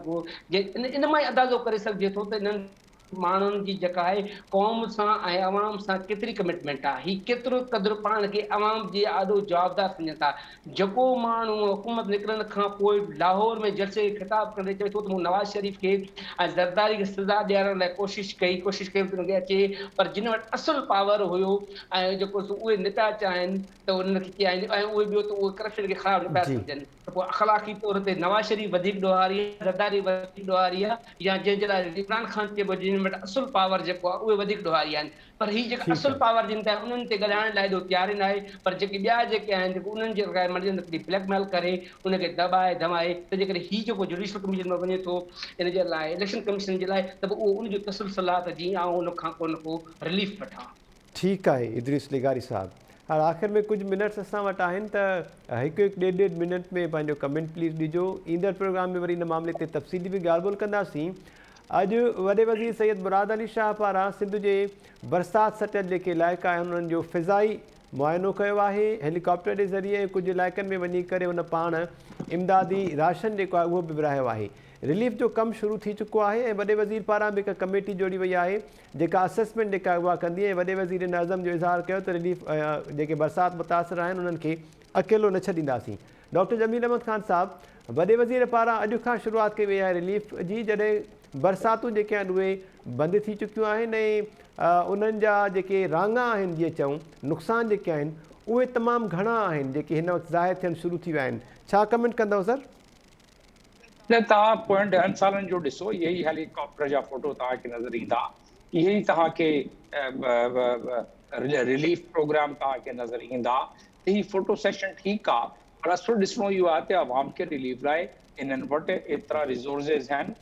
जेको इन मां ई अंदाज़ो करे सघिजे थो त इन्हनि माण्हुनि जी जेका आहे क़ौम सां ऐं अवाम सां केतिरी कमिटमेंट आहे, हीउ केतिरो क़दुरु पाण खे अवाम जे आॾो जवाबदार सम्झनि था। जेको माण्हू हुकूमत निकिरण खां पोइ लाहौर में जलसे खे ख़िताब कंदे चए थो त मूं नवाज़ शरीफ़ खे ऐं ज़रदारी खे सज़ा ॾियारण लाइ कोशिशि कई हुनखे अचे, पर जिन वटि असुलु पावर हुयो ऐं जेको उहे न पिया चाहिनि त उन्हनि खे ऐं उहे ॿियो त उहे करप्शन खे ख़राबु न पिया जी सम्झनि, त पोइ अख़लाक़ी तौर ते नवाज़ शरीफ़ वधीक ॾोहारी आहे, ज़रदारी वधीक ॾोहारी आहे, या जंहिंजे लाइ इमरान ख़ान चइबो जिन वटि असुलु पावर जेको आहे उहे वधीक ॾोहारी आहिनि। पर हीअ जेका ठीकु असुलु आहे पावर जिन ते उन्हनि ते ॻाल्हाइण लाइ एॾो तयारु न आहे, पर जेके ॿिया जेके आहिनि जेको उन्हनि जे मर्ज़ी ब्लैकमेल करे उनखे दॿाए धमाए, तंहिंजे करे हीउ जेको जुडिशल कमीशन में वञे थो इन जे लाइ, इलेक्शन कमीशन जे लाइ, त पोइ उहो उनजो तसलसल आहे त जीअं आउं उन खां को न को रिलीफ वठां। ठीकु आहे इदरीस लिगारी साहब, हाणे आख़िर में कुझु मिनट्स असां वटि आहिनि त हिकु हिकु ॾेढ मिनट में पंहिंजो कमेंट प्लीज़ ॾिजो। ईंदड़ प्रोग्राम में वरी हिन मामले ते तफ़सीली बि ॻाल्हि ॿोल कंदासीं। अॼु वॾे वज़ीर सैयद मुराद अली शाह पारां सिंध जे बरसाति सटियल जेके इलाइक़ा आहिनि उन्हनि जो फ़िज़ाई मुआइनो कयो आहे, हेलीकॉप्टर जे ज़रिए कुझु इलाइक़नि में वञी करे उन पाण इमदादी राशन जेको आहे उहो बि विरिहायो आहे। रिलीफ जो कमु शुरू थी चुको आहे ऐं वॾे वज़ीर पारां बि हिकु कमेटी जोड़ी वई आहे जेका असेसमेंट जेका उहा कंदी, ऐं वॾे वज़ीर इन अज़म जो इज़हार कयो त रिलीफ जेके बरसाति मुतासिर आहिनि उन्हनि खे अकेलो न छॾींदासीं। डॉक्टर जमील अहमद ख़ान साहब, वॾे वज़ीर पारां अॼु खां शुरूआति कई वई आहे रिलीफ जी, जॾहिं बरसातूं जेके आहिनि उहे बंदि थी चुकियूं आहिनि ऐं उन्हनि जा जेके राङा आहिनि जीअं चऊं नुक़सान जेके आहिनि उहे तमामु घणा आहिनि जेके हिन वक़्तु ज़ाहिर थियणु शुरू थी विया आहिनि। छा कमेंट कंदव सर? न, तव्हां पोयनि 10 सालनि जो ॾिसो, इहे ई हेलीकॉप्टर जा फोटो तव्हांखे नज़र ईंदा, इहे ई तव्हांखे रिलीफ प्रोग्राम तव्हांखे नज़र ईंदा। त हीउ फोटो सेशन ठीकु आहे, पर असुलु ॾिसणो इहो आहे त अवाम खे रिलीफ लाइ इन्हनि वटि एतिरा रिसोर्सिस आहिनि,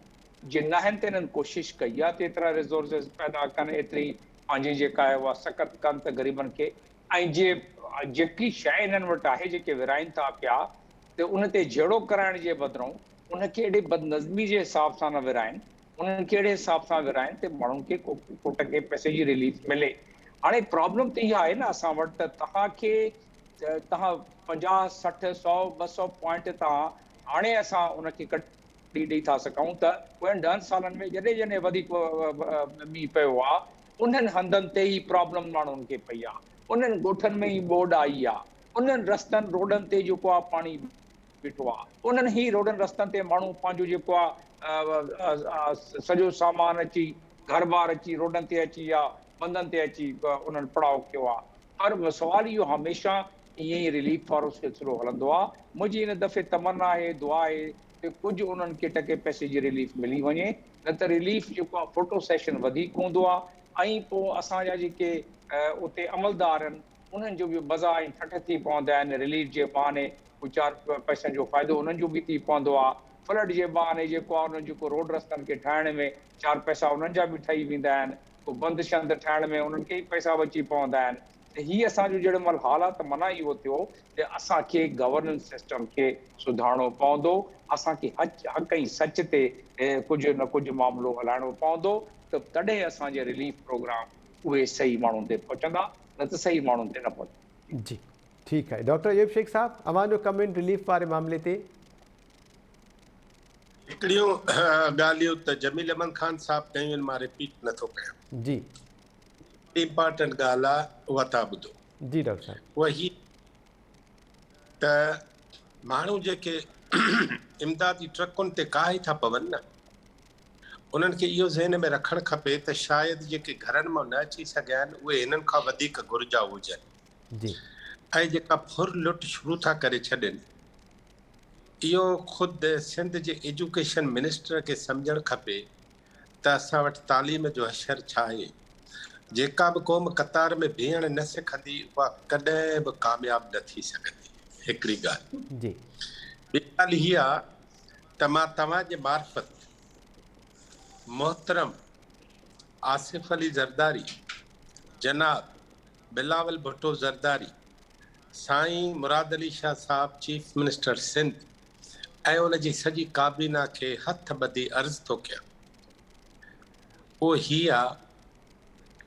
जे न आहिनि त इन्हनि कोशिशि कई आहे त एतिरा रिसोर्सिस पैदा कनि, एतिरी पंहिंजी जेका आहे उहा सख़्त कनि त ग़रीबनि खे, ऐं जेकी शइ इन्हनि वटि आहे जेके विराइनि था पिया त उन ते जहिड़ो कराइण जे बदिरां उनखे एॾे बदनज़मी जे हिसाब सां न विराइनि, उन्हनि खे अहिड़े हिसाब सां विराइनि त माण्हुनि खे को टके पैसे जी रिलीफ मिले। हाणे प्रॉब्लम त इहा आहे न असां वटि त तव्हां 50, 60, 100, 200 पॉइंट तव्हां हाणे असां उनखे कढी ॾेई था सघूं त पोयनि 10 सालनि में जॾहिं वधीक मींहुं पियो आहे उन्हनि हंधनि ते ई प्रॉब्लम माण्हुनि खे पई आहे, उन्हनि ॻोठनि में ई ॿोॾि आई आहे, उन्हनि रस्तनि रोडनि ते जेको आहे पाणी बीठो आहे, उन्हनि ई रोडनि रस्तनि ते माण्हू पंहिंजो जेको आहे सॼो सामान अची घर बार अची रोडनि ते अची या बंदनि ते अची उन्हनि पड़ाव कयो आहे। पर सुवाल इहो हमेशह ईअं ई रिलीफ वारो सिलसिलो हलंदो आहे। मुंहिंजी हिन दफ़े तमन्ना आहे, दुआ आहे त कुझु उन्हनि खे टके पैसे जी रिलीफ मिली वञे, न त रिलीफ जेको आहे फोटो सेशन वधीक हूंदो आहे ऐं पोइ असांजा जेके उते अमलदार आहिनि उन्हनि जो बि मज़ा ऐं ठठ थी पवंदा आहिनि। रिलीफ जे बहाने कुझु 4 पैसनि जो फ़ाइदो उन्हनि जो बि थी पवंदो आहे, फ्लड जे बहाने जेको आहे उन्हनि जेको रोड रस्तनि खे ठाहिण में 4 पैसा उन्हनि जा बि ठही वेंदा आहिनि, पोइ बंदि शंद ठाहिण में उन्हनि खे ई पैसा बची पवंदा आहिनि। त हीअ असांजो जेॾो महिल हाल आहे त माना इहो थियो त असांखे गवर्नेंस सिस्टम खे सुधारणो पवंदो, असांखे हक़ ऐं सच ते कुझु न कुझु मामिलो हलाइणो पवंदो, त तॾहिं असांजे रिलीफ प्रोग्राम उहे सही माण्हुनि ते पहुचंदा, न त सही माण्हुनि ते न पहुचंदा। जी ठीकु आहे। डॉक्टर अयूब शेख साहब, अवां जो कमेंट रिलीफ वारे मामले ते? हिकिड़ियूं ॻाल्हियूं त जमील अहमद ख़ान साहब कयूं आहिनि, मां रिपीट नथो कयां। जी इम्पॉर्टेंट ॻाल्हि आहे, उहा तव्हां ॿुधो। जी डॉक्टर साहब। उहा ही त माण्हू जेके इमदादी ट्रकुनि ते काहि था पवनि न, उन्हनि खे इहो ज़हन में रखणु खपे त शायदि जेके घरनि मां न अची सघिया आहिनि उहे हिननि खां वधीक घुर्जा हुजनि जी ऐं जेका फुर लुट शुरू था करे छॾनि, इहो ख़ुदि सिंध जे एजुकेशन मिनिस्टर खे सम्झणु खपे त असां वटि तालीम जो अशर छा आहे। जेका बि क़ौम कतार में बीहण न सिखंदी उहा कॾहिं बि कामयाब न थी सघंदी। हिकिड़ी ॻाल्हि। जी ॿी ॻाल्हि हीअ आहे त मां तव्हांजे मार्फत मोहतरम आसिफ अली ज़रदारी, जनाब बिलावल भुट्टो ज़रदारी, साईं मुराद अली शाह साहब चीफ मिनिस्टर सिंध ऐं उन जी सॼी काबीना खे हथ ॿधी अर्ज़ थो कयां, उहो हीअ आहे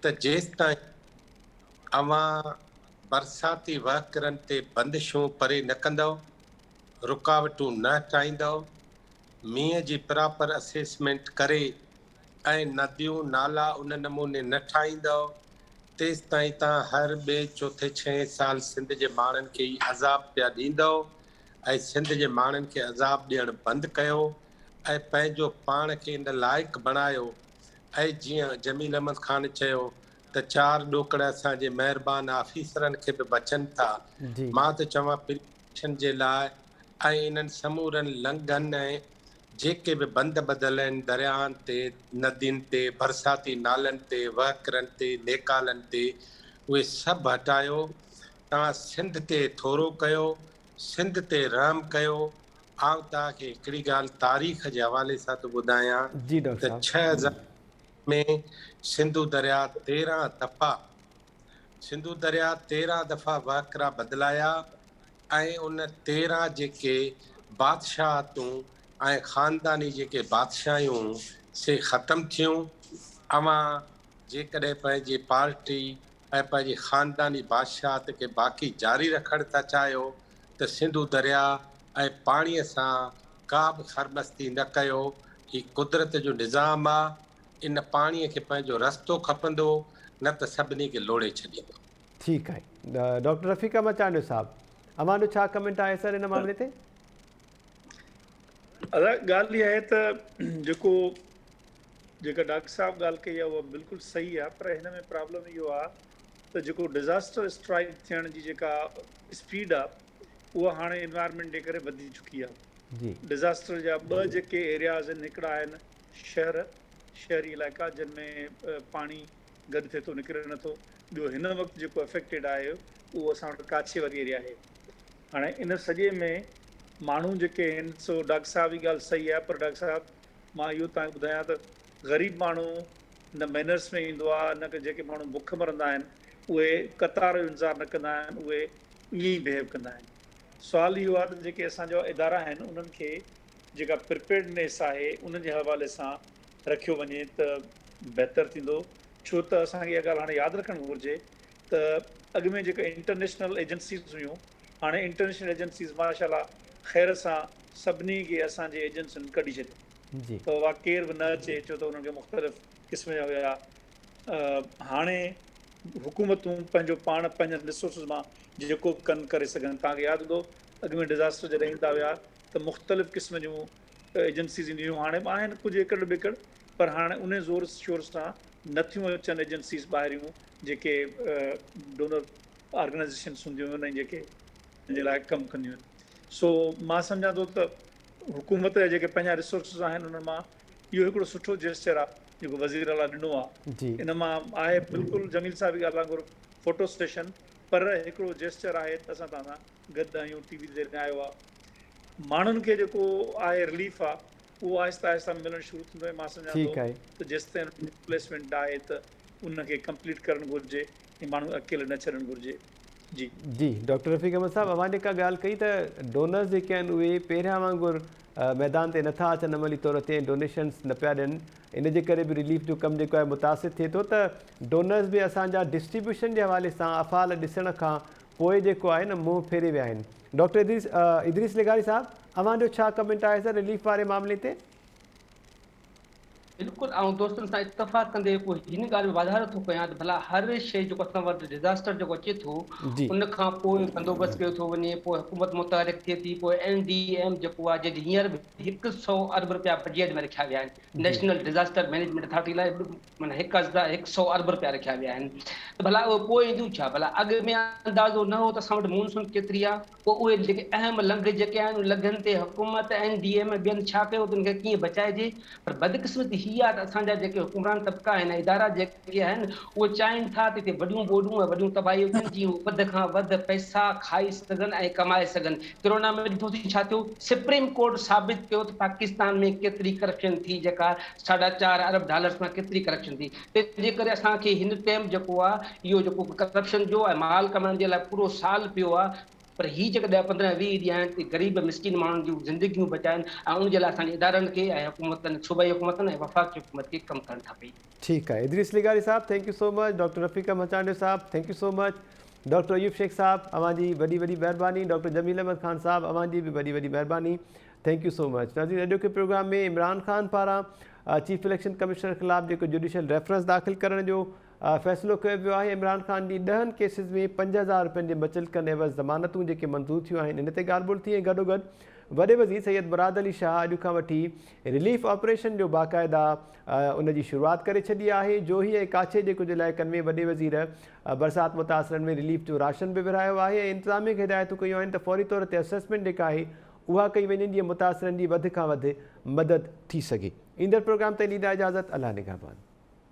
त जेसि ताईं अवां बरसाती वहकिरनि ते बंदिशूं परे न कंदव, रुकावटूं न हटाईंदव, मींहं जी प्रॉपर असेसमेंट करे ऐं नदियूं नाला उन नमूने न ठाहींदव, तेसि ताईं तव्हां हर ॿिए चौथे छहें साल सिंध जे माण्हुनि खे ई अज़ाब पिया ॾींदव ऐं सिंध जे माण्हुनि खे अज़ाब ॾियणु बंदि कयो ऐं पंहिंजो पाण खे इन लाइक़ु बणायो। ऐं जीअं जमील अहमद ख़ान चयो त 4 ॾोकड़ असांजे महिरबान ऑफिसरनि खे बि बचनि था। जी मां त चवां प्रिवेंशन जे लाइ ऐं इन्हनि समूरनि लंघनि ऐं जेके बि बंद ॿधल आहिनि दरियाहनि ते, नदियुनि ते, बरसाती नालनि ते, वहकिरनि ते, नेकालनि ते, उहे सभु हटायो। तव्हां सिंध ते थोरो कयो, सिंध ते रहम कयो। आउं तव्हांखे हिकिड़ी ॻाल्हि तारीख़ जे हवाले सां थो ॿुधायां जी डॉक्टर त साहब 6000 में सिंधु दरिया 13 दफ़ा वहकिरा बदिलाया ऐं उन 13 जेके बादशाहतूं ऐं ख़ानदानी जेके बादशाहियूं से ख़तमु थियूं। अवां जेकॾहिं पंहिंजी पार्टी ऐं पंहिंजी ख़ानदानी बादशाहत खे बाक़ी जारी रखणु था चाहियो त सिंधु दरिया ऐं पाणीअ सां का बि खरमस्ती न कयो। ही कुदरत जो निज़ाम आहे, इन पाणीअ खे पंहिंजो रस्तो खपंदो, न त सभिनी खे लोड़े छॾींदो। ठीकु आहे। डॉक्टर रफ़ीक अहमद चांडू साहब, अव्हांजो छा कमेंट आहे सर इन मामले ते? ॻाल्हि इहा आहे त जेका डॉक्टर साहब ॻाल्हि कई आहे उहा बिल्कुलु सही आहे, पर हिन में प्रॉब्लम इहो आहे त जेको डिज़ास्टर स्ट्राइक थियण जी जेका स्पीड आहे उहा हाणे एनवायरमेंट जे करे वधी चुकी आहे। जी डिज़ास्टर जा 2 जेके एरियाज़ आहिनि, हिकिड़ा आहिनि शहरी इलाइक़ा जिन में पाणी गॾु थिए थो, निकिरे नथो। ॿियो हिन वक़्तु जेको अफेक्टेड आहे उहो असां वटि काछे वारी एरिया आहे। हाणे इन सॼे में माण्हू जेके आहिनि, सो डॉक्टर साहब जी ॻाल्हि सही आहे, पर डॉक्टर साहब मां इहो तव्हांखे ॿुधायां त ग़रीब माण्हू न मैनर्स में ईंदो आहे, न कि जेके माण्हू बुख मरंदा आहिनि उहे कतार जो इंतज़ारु न कंदा आहिनि, उहे ईअं ई बिहेव कंदा आहिनि। सुवालु इहो आहे त जेके असांजा इदारा आहिनि उन्हनि खे जेका प्रिपेयर्डनेस आहे उन जे हवाले सां रखियो वञे त बहितरु थींदो। छो त असांखे इहा ॻाल्हि हाणे यादि रखणु घुरिजे त अॻु में जेके इंटरनेशनल एजेंसीज़ हुयूं, हाणे इंटरनेशनल एजेंसीज़ माशाल्लाह ख़ैर सां सभिनी खे असांजे एजेंसियुनि कढी छॾियो जी त उहा केरु बि न अचे, छो त उन्हनि खे मुख़्तलिफ़ क़िस्म जा हुया। हाणे हुकूमतूं पंहिंजो पाण पंहिंजनि रिसोर्सिस मां जेको बि कनि करे सघनि। तव्हांखे यादि हूंदो अॻु में डिज़ास्टर जॾहिं ईंदा हुया त मुख़्तलिफ़ क़िस्म जूं एजेंसीज़ ईंदियूं हुयूं। हाणे बि आहिनि कुझु एकड़ ॿेकड़, पर हाणे उन ज़ोर शोर सां नथियूं अचनि एजेंसीज़ ॿाहिरियूं जेके डोनर ऑर्गेनाइज़ेशन्स हूंदियूं आहिनि जेके जे लाइ कमु कंदियूं आहिनि। सो मां सम्झां थो त हुकूमत जा जेके पंहिंजा रिसोर्सिस आहिनि उन्हनि मां इहो हिकिड़ो सुठो जेस्चर आहे जेको वज़ीर आला ॾिनो आहे। जी इन मां आहे बिल्कुलु जमील साहब जी ॻाल्हि वांगुरु फोटो स्टेशन, पर हिकिड़ो जेस्चर आहे त असां तव्हां सां गॾु आहियूं, टीवी ते ॾेखारियो आहे। माण्हुनि खे जेको आहे रिलीफ आहे उहो आहिस्ता आहिस्ता मिलणु शुरू थींदो। मां सम्झां थो ठीकु आहे त जेसि ताईं रिप्लेसमेंट आहे त उनखे कंप्लीट करणु घुरिजे ऐं माण्हू अकेले न छॾणु घुरिजे। जी जी डॉक्टर रफ़ीक अहमद साहब, अव्हां जेका ॻाल्हि कई त डोनर्स जेके आहिनि उहे पहिरियां वांगुरु मैदान ते नथा अचनि अमली तौर ते, डोनेशन्स न पिया ॾियनि, इन जे करे बि रिलीफ जो कमु जेको आहे मुतासिर थिए थो। त डोनर्स बि असांजा डिस्ट्रीब्यूशन जे हवाले सां अफ़ाल ॾिसण खां पोइ जेको आहे न मुंहुं फेरे विया आहिनि। डॉक्टर इदरीस लेगारी साहब, अव्हांजो छा कमेंट आहे सर रिलीफ वारे मामले ते? बिल्कुलु ऐं दोस्तनि सां इतफ़ाक़ कंदे पोइ हिन ॻाल्हि में वाधारो थो कयां त भला हर शइ जेको असां वटि डिज़ास्टर जेको अचे थो जी उन खां पोइ बंदोबस्तु कयो थो वञे, पोइ हुकूमत मुतहरिक थिए थी, पोइ NDM जेको आहे जॾहिं हींअर 100 अरब रुपया बजट में रखिया विया आहिनि जी नेशनल डिज़ास्टर मैनेजमेंट अथॉरिटी लाइ, माना 100 अरब रुपया रखिया विया आहिनि। त भला उहो पोइ ईंदियूं छा? भला अॻु में अंदाज़ो न हो त असां वटि मॉनसून केतिरी आहे, पोइ उहे जेके अहम लंघ जेके आहिनि उन लंघनि ते हुकूमत NDM ॿियनि छा कयो त उनखे कीअं बचाइजे। पर बदकिस्मती हीअ आहे त असांजा जेके हुकुमरान तबिका आहिनि, इदारा जेके आहिनि उहे चाहिनि था त हिते वॾियूं ॿोॾियूं ऐं वॾियूं तबाहियूं थियनि जीअं वधि खां वधि पैसा खाई सघनि ऐं कमाए सघनि। कोरोना में ॾिठोसीं छा थियो, सुप्रीम कोर्ट साबित कयो त पाकिस्तान में केतिरी करप्शन थी, जेका $4.5 अरब डॉलर्स में केतिरी करप्शन थी। तंहिंजे करे असांखे हिन टाइम जेको आहे इहो जेको करप्शन जो ऐं माल कमाइण जे लाइ पूरो साल पियो आहे, पर ही जेके 10-15-20 ॾींहं आहिनि ग़रीब मिसकिन माण्हुनि जूं ज़िंदगियूं बचाइनि ऐं उन जे लाइ असांजे इदारनि खे ऐं हुकूमतनि, सूबाई हुकूमतनि ऐं वफ़ाक़ी हुकूमत खे कमु करणु खपे। ठीक है। इदरीस लिगारी साहब thank you so much. Doctor Rafiq Machande साहब thank you so much. Doctor Ayub Shaikh साहब अवां जी वॾी वॾी महिरबानी। डॉक्टर जमील अहमद ख़ान साहब अवां जी बि वॾी वॾी महिरबानी। Thank you so much. नाज़रीन, अॼु के प्रोग्राम में इमरान ख़ान पारां चीफ इलेक्शन कमिश्नर ख़िलाफ़ जेको जुडिशियल रेफरेंस दाख़िल करण जो फ़ैसिलो कयो वियो आहे। इमरान ख़ान जी 10 केसिस में 5000 रुपयनि जे मुचलकनि एवज़ ज़मानतूं जेके मंज़ूर थियूं आहिनि, इन ते ॻाल्हि ॿोल थी। ऐं गॾोगॾु वॾे वज़ीर सैयद मुराद अली शाह अॼु खां वठी रिलीफ ऑपरेशन जो बाक़ाइदा उन जी शुरूआति करे छॾी आहे। जोही ऐं काछे जे कुझु इलाइक़नि में वॾे वज़ीर बरसाति मुतासिरनि में रिलीफ जो राशन बि विरहायो आहे ऐं इंतिज़ामिया खे हिदायतूं कयूं आहिनि त फ़ौरी तौर ते असेसमेंट जेका आहे उहा कई वञे जीअं मुतासिरनि जी वधि खां वधि मदद थी सघे। ईंदड़ प्रोग्राम ताईं ॾींदा इजाज़त। अलाह निगहबान।